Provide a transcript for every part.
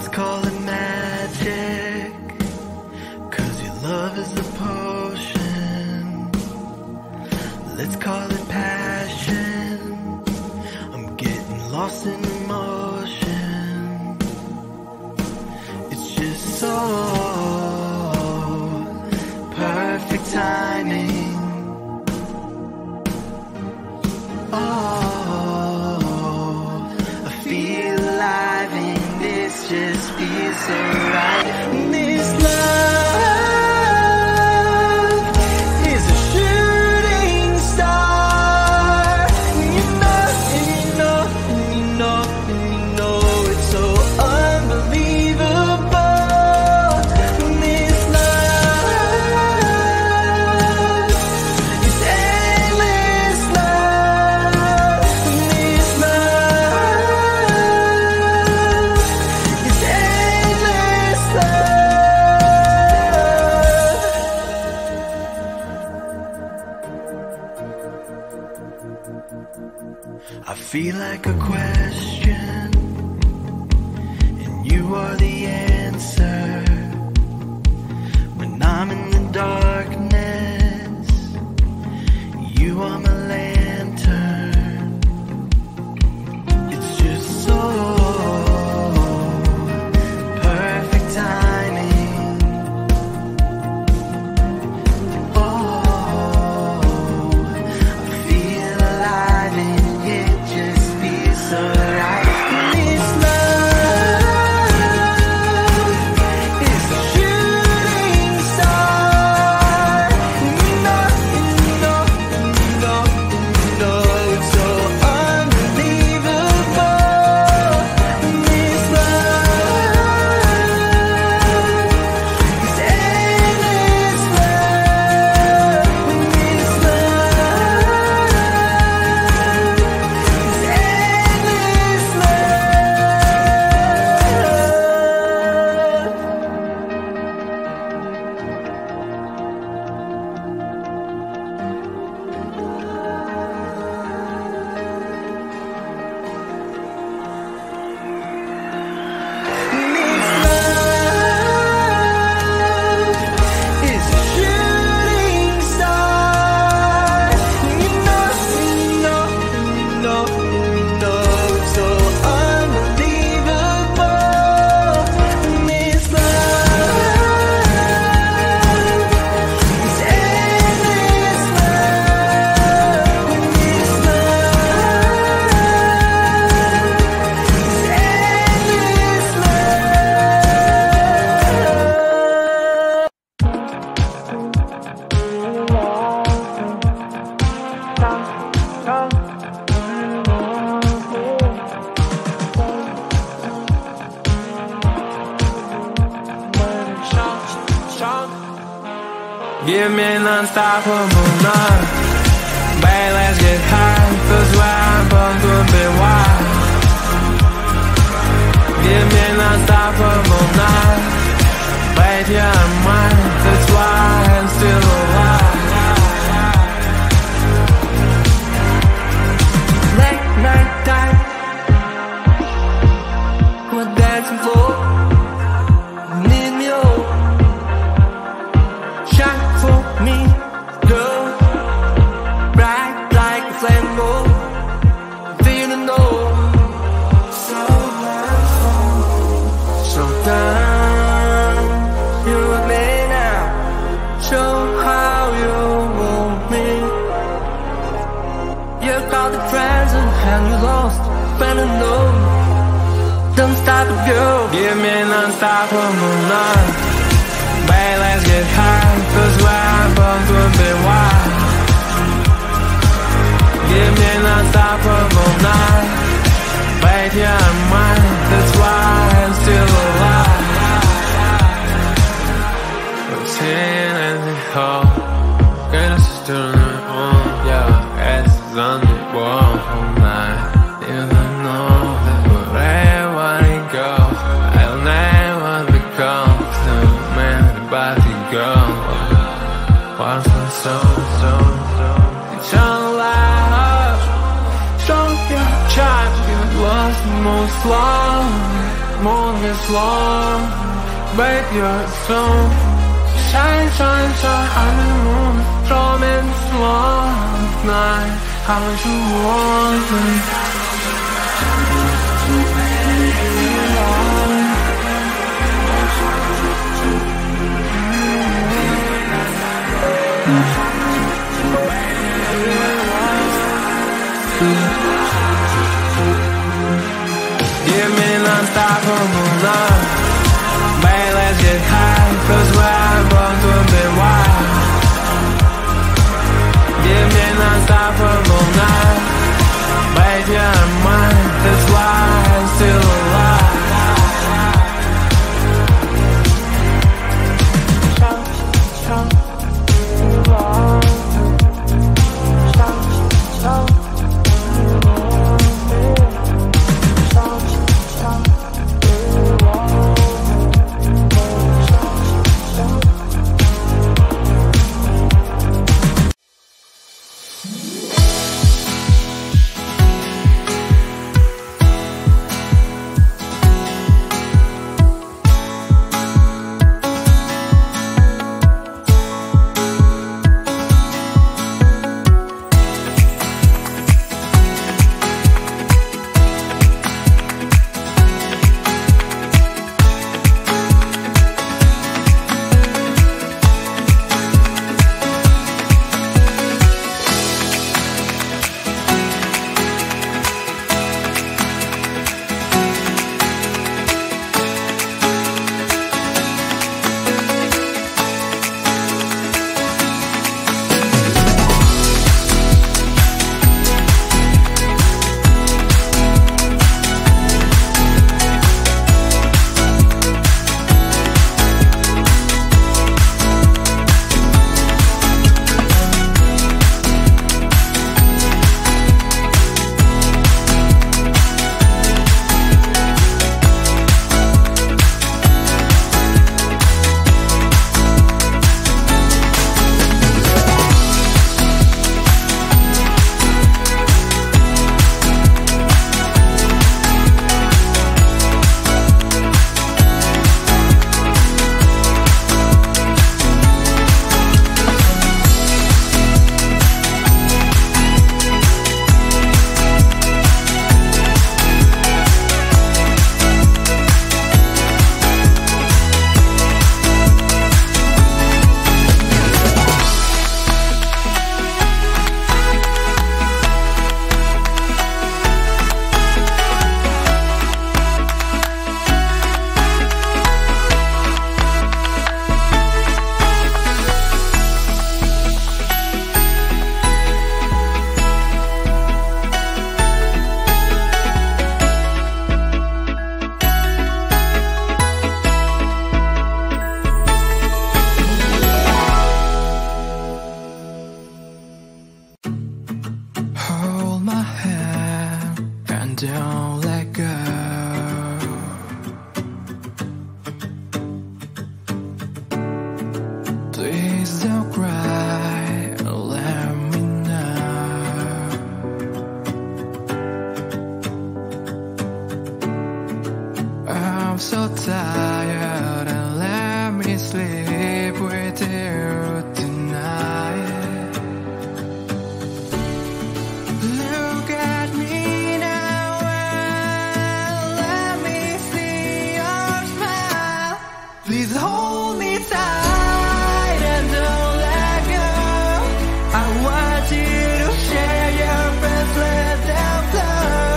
Let's call it magic, 'cause your love is the potion. Let's call it passion, I'm getting lost in emotion. It's just so perfect timing. Oh, I feel alive and this just feels so right. This love is a shooting star. You know, and you know, and you know, and you know it's so unbelievable. This love is endless love. This love is endless love. I feel like a question, and you are the answer. When I'm in the darkness, you are my lantern. It's just so perfect timing. Oh, I feel alive and it just feels so right. This love is a shooting star. You know, you know, you know, you know it's so unbelievable. This love is endless love. This Give me an unstoppable night. Babe, let's get high. That's why I'm born to be wild. Give me an unstoppable night. Babe, yeah, I'm mine. That's why I'm still alive. Late night time, we're dancing floor. Need me all. Shine for me, girl. Bright like a flame, feeling low. So much fun. So down, you with me now. Show how you want me. You got the present and you lost, feeling low. Don't stop it, girl. Give me an unstoppable night. Babe, let's get high, 'cause we're born to be wild. Give me an unstoppable night. Babe, yeah, I'm mine. That's why I'm still alive. Routine and the whole. Goodness is doing it all. Yeah, ass is on the wall all night. Even know that wherever I go, I'll never be close to man, body girl. Once my soul, it's all alive. Show your child you lost the most love. moon is long, babe, you're strong. Shine, shine, shine, I'm the moon, strong and strong night. How much you want me? Give me unstoppable love, babe, let's get high, 'cause we're born to be wild. Give me unstoppable night, babe, you're mine, that's why I'm still alive. Don't let go. Please don't cry, let me know. I'm so tired and let me sleep with you tonight. Look at me now and let me see your smile. Please hold me tight and don't let go. I want you to share your breath, let them flow.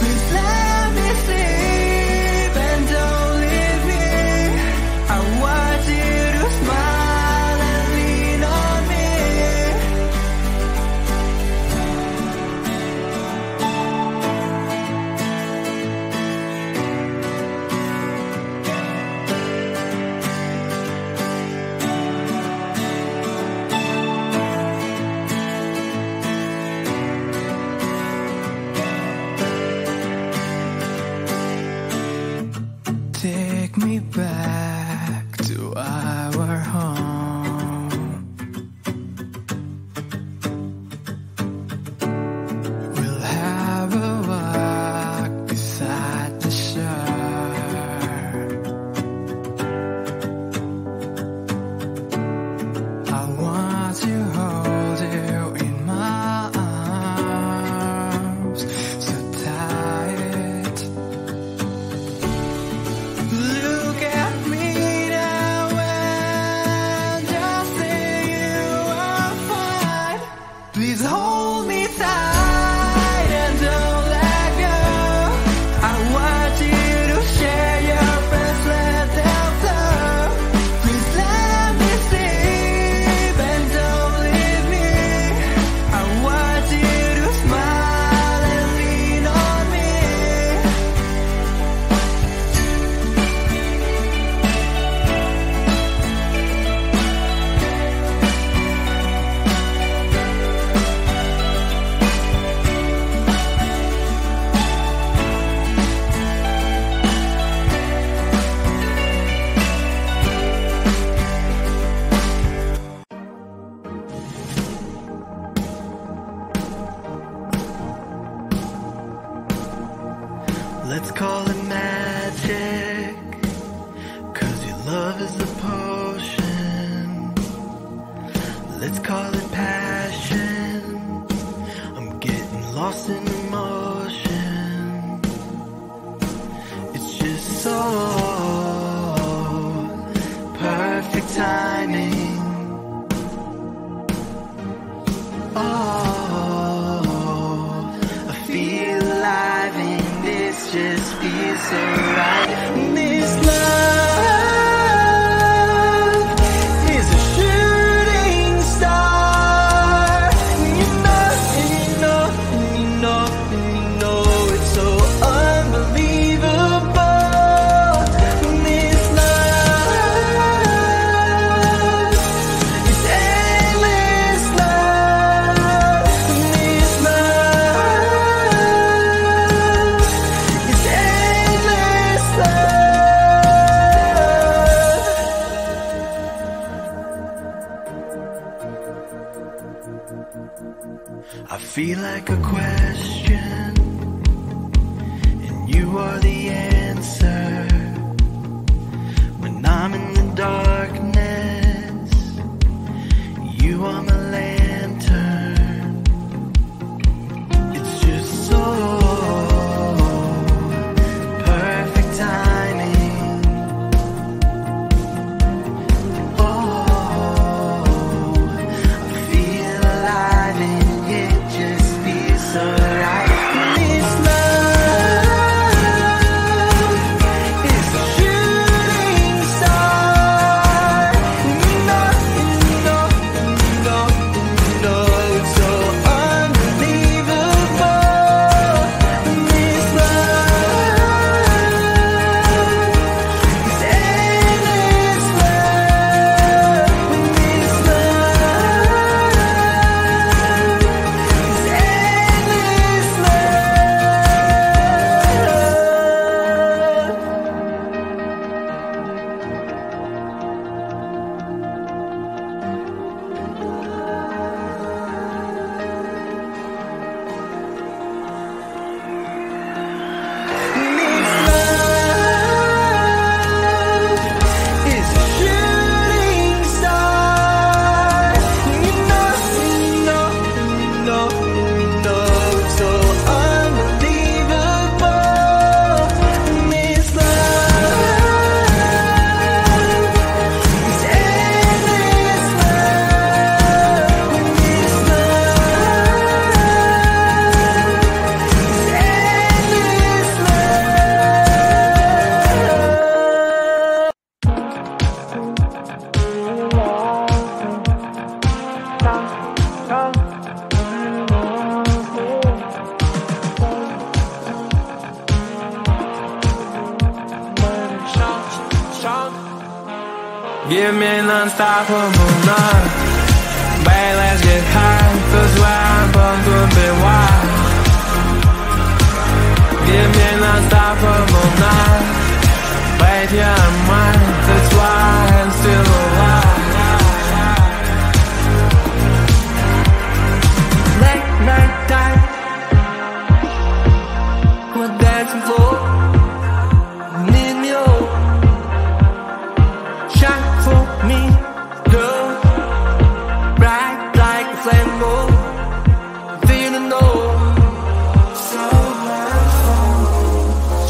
Please let me sleep and don't leave me. Please hold me tight and don't let go. I want you to share your friends, let them flow. Please let me sleep and don't leave me. I want you to smile and lean on me. Let's call it magic, 'cause your love is the potion. Let's call it passion, I'm getting lost in emotion. It's just so perfect timing. Oh, I feel alive and this just feels so right. This love is a shooting star. You know, and you know, and you know, and you know it's so unbelievable. This love is endless love. This love is endless love. I feel like a question, and you are the answer. When I'm in the darkness, you are my lantern. It's just so perfect timing. Oh, I feel alive and it just feels so right. This love is a shooting star. You know, you know, you know, you know it's so unbelievable. This love is endless love. This Give me an unstoppable love. Babe, let's get high, 'cause where I'm from could be wild. Give me an unstoppable night. Wait, yeah, I'm mine, that's why I'm still alive. late night time, we're dancing floor. Need me all, shine for me, girl. Bright like a flame, feeling low.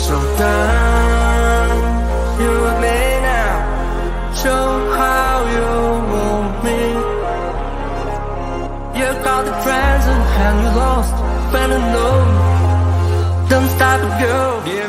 So down, you were made about the present and you lost, fell alone. Don't stop it, girl.